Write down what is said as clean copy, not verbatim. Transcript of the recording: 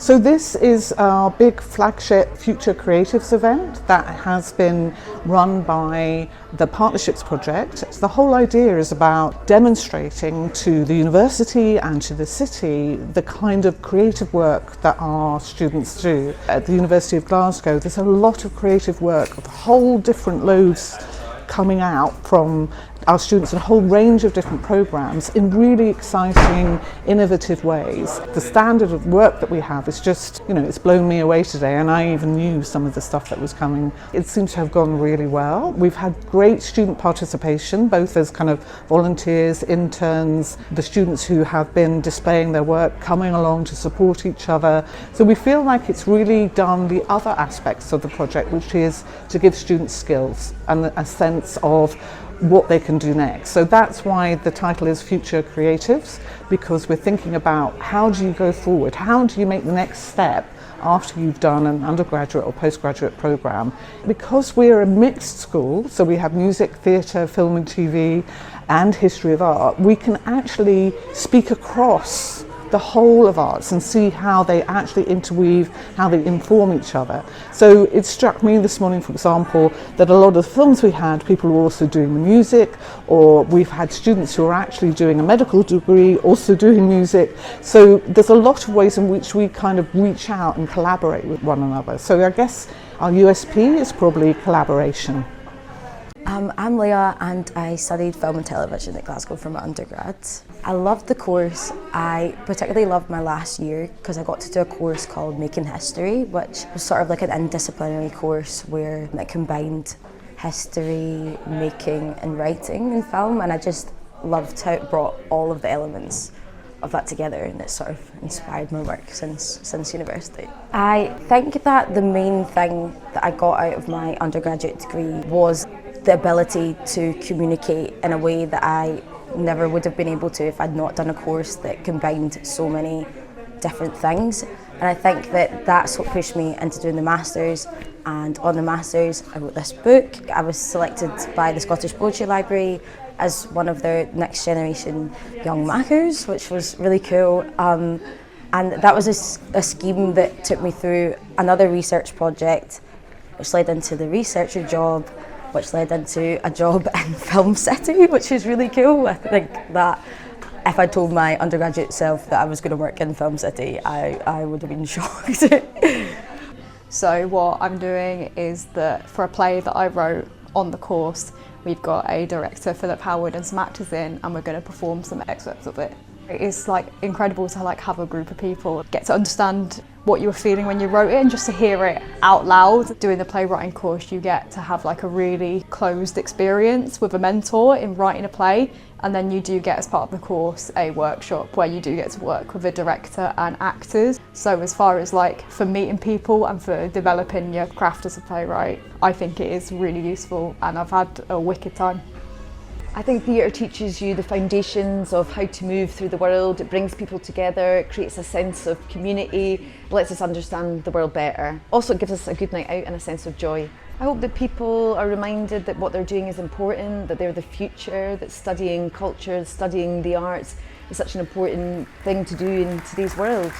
So this is our big flagship Future Creatives event that has been run by the Partnerships Project. So the whole idea is about demonstrating to the university and to the city the kind of creative work that our students do. At the University of Glasgow, there's a lot of creative work of whole different loads coming out from our students in a whole range of different programs in really exciting, innovative ways. The standard of work that we have is just, it's blown me away today, and I even knew some of the stuff that was coming. It seems to have gone really well. We've had great student participation, both as kind of volunteers, interns, the students who have been displaying their work, coming along to support each other. So we feel like it's really done the other aspects of the project, which is to give students skills and a sense of what they can do next. So that's why the title is Future Creatives, because we're thinking about how do you go forward, how do you make the next step after you've done an undergraduate or postgraduate programme. Because we're a mixed school, so we have music, theatre, film and TV and history of art, we can actually speak across the whole of arts and see how they actually interweave, how they inform each other. So it struck me this morning, for example, that a lot of the films we had, people were also doing the music, or we've had students who are actually doing a medical degree, also doing music. So there's a lot of ways in which we kind of reach out and collaborate with one another. So I guess our USP is probably collaboration. I'm Leah and I studied film and television at Glasgow for my undergrad. I loved the course. I particularly loved my last year because I got to do a course called Making History, which was sort of like an interdisciplinary course where it combined history, making and writing in film, and I just loved how it brought all of the elements of that together, and it sort of inspired my work since university. I think that the main thing that I got out of my undergraduate degree was the ability to communicate in a way that I never would have been able to if I'd not done a course that combined so many different things. And I think that that's what pushed me into doing the Masters. And on the Masters, I wrote this book. I was selected by the Scottish Poetry Library as one of their next generation young makers, which was really cool. And that was a scheme that took me through another research project, which led into the researcher job, which led into a job in Film City, which is really cool. I think that if I told my undergraduate self that I was going to work in Film City, I would have been shocked. So what I'm doing is that for a play that I wrote on the course, we've got a director, Philip Howard, and some actors in, and we're going to perform some excerpts of it. It's incredible to have a group of people get to understand what you were feeling when you wrote it, and just to hear it out loud. Doing the playwriting course, you get to have a really closed experience with a mentor in writing a play, and then you do get, as part of the course, a workshop where you do get to work with a director and actors. So as far as for meeting people and for developing your craft as a playwright, I think it is really useful, and I've had a wicked time. I think theatre teaches you the foundations of how to move through the world. It brings people together, it creates a sense of community, it lets us understand the world better. Also, it gives us a good night out and a sense of joy. I hope that people are reminded that what they're doing is important, that they're the future, that studying culture, studying the arts is such an important thing to do in today's world.